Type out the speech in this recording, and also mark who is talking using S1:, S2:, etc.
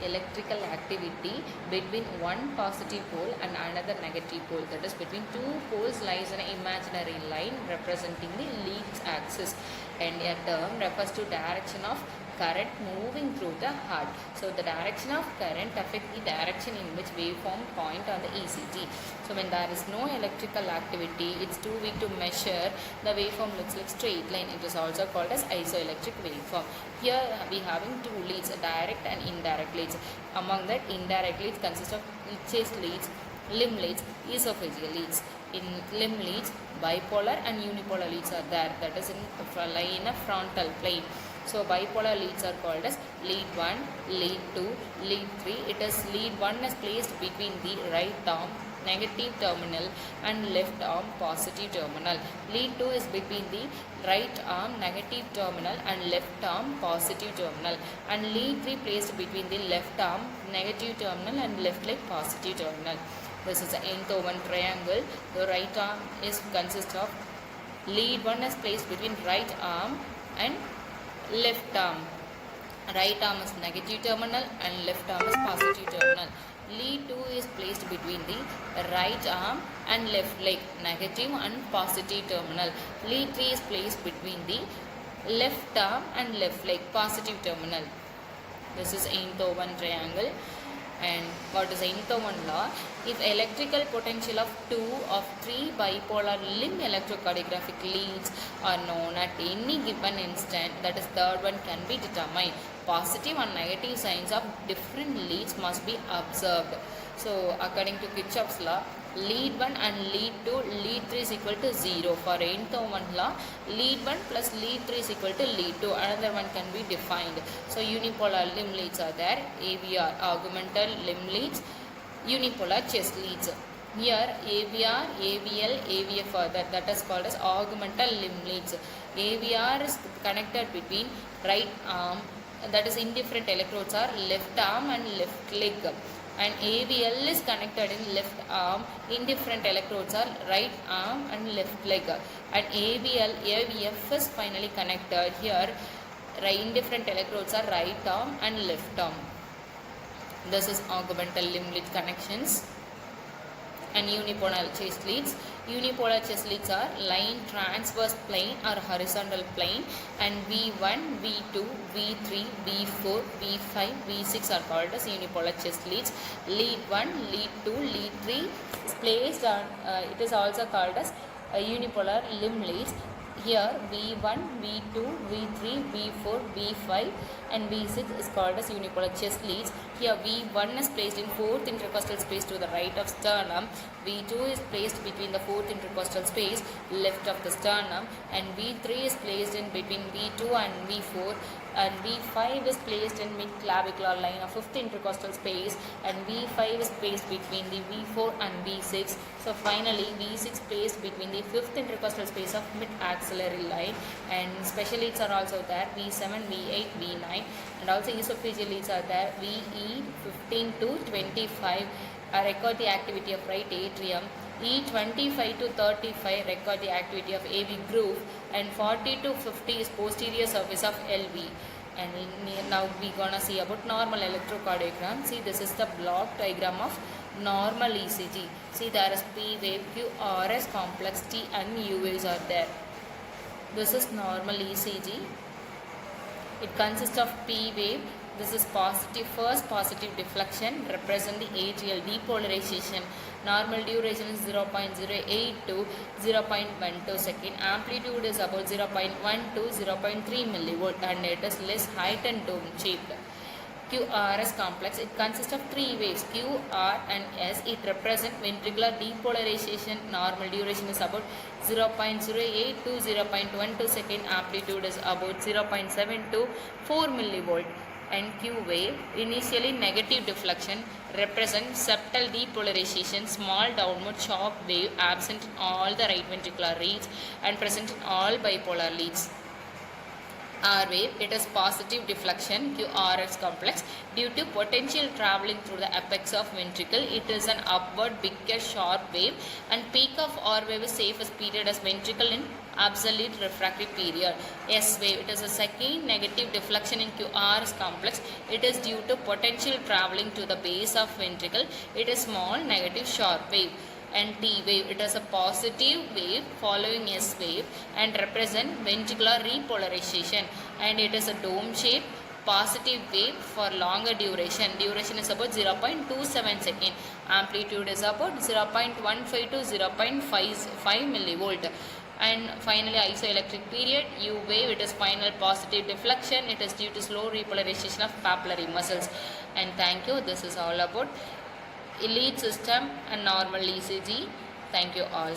S1: electrical activity between one positive pole and another negative pole. That is, between two poles lies an imaginary line representing the Leads axis, and a term refers to direction of current moving through the heart. So the direction of current affects the direction in which waveform point on the ECG. So when there is no electrical activity, it's too weak to measure, the waveform looks like straight line. It is also called as isoelectric waveform. Here we having two leads, direct and indirect leads. Among that, indirect leads consist of chest leads, limb leads, esophageal leads. In limb leads, bipolar and unipolar leads are there. That is in a frontal plane. So bipolar leads are called as lead 1, lead 2, lead 3. It is lead 1 is placed between the right arm negative terminal and left arm positive terminal. Lead 2 is between the right arm negative terminal and left arm positive terminal. And lead 3 placed between the left arm negative terminal and left leg positive terminal. This is an Enthoven triangle. The right arm is consists of lead 1 is placed between right arm and left arm. Right arm is negative terminal and left arm is positive terminal. Lead 2 is placed between the right arm and left leg, negative and positive terminal. Lead 3 is placed between the left arm and left leg, positive terminal. This is Enthoven triangle. And what is Enthoven law? If electrical potential of 2 of 3 bipolar limb electrocardiographic leads are known at any given instant, that is third one can be determined. Positive and negative signs of different leads must be observed. So according to Kirchhoff's law, lead 1 and lead 2, lead 3 is equal to 0. For Enthoven law, lead 1 plus lead 3 is equal to lead 2. Another one can be defined. So unipolar limb leads are there. AVR, augmental limb leads. Unipolar chest leads. Here AVR, AVL, AVF are there. That is called as augmental limb leads. AVR is connected between right arm. That is, indifferent electrodes are left arm and left leg. And AVL is connected in left arm, indifferent electrodes are right arm and left leg. And AVF is finally connected here, indifferent electrodes are right arm and left arm. This is augmental limb lead connections. And unipolar chest leads. Unipolar chest leads are line transverse plane or horizontal plane, and V1, V2, V3, V4, V5, V6 are called as unipolar chest leads. Lead 1, lead 2, lead 3 is placed on, it is also called as unipolar limb leads. Here V1, V2, V3, V4, V5 and V6 is called as unipolar chest leads. Here V1 is placed in 4th intercostal space to the right of sternum. V2 is placed between the 4th intercostal space left of the sternum, and V3 is placed in between V2 and V4, and V5 is placed in mid-clavicular line of 5th intercostal space, and V5 is placed between the V4 and V6. So finally V6 placed between the 5th intercostal space of mid-axillary line, and special leads are also there, V7, V8, V9, and also esophageal leads are there, VE 15 to 25 record the activity of right atrium, E25 to 35 record the activity of AV groove, and 40 to 50 is posterior surface of LV. And now we gonna see about normal electrocardiogram. See, this is the block diagram of normal ECG. See, there is P wave, Q, RS, complex T and U waves are there. This is normal ECG. It consists of P wave. This is positive, first positive deflection represent the atrial depolarization. Normal duration is 0.08 to 0.12 second. Amplitude is about 0.1 to 0.3 millivolt, and it is less height and dome shaped. QRS complex, it consists of three waves, Q, R and S. It represents ventricular depolarization. Normal duration is about 0.08 to 0.12 second. Amplitude is about 0.7 to 4 millivolt. And Q wave, initially negative deflection, represents septal depolarization, small downward shock wave absent in all the right ventricular leads and present in all bipolar leads. R wave, it is positive deflection QRS complex due to potential traveling through the apex of ventricle. It is an upward bigger sharp wave, and peak of R wave is safest period as ventricle in absolute refractory period. S wave, it is a second negative deflection in QRS complex. It is due to potential traveling to the base of ventricle. It is small negative sharp wave. And T wave, it is a positive wave following S wave and represent ventricular repolarization, and it is a dome shape positive wave for longer duration. Duration is about 0.27 second. Amplitude is about 0.15 to 0.55 millivolt. And finally, isoelectric period, U wave, it is final positive deflection. It is due to slow repolarization of papillary muscles. And thank you. This is all about lead system and normal ECG. Thank you all.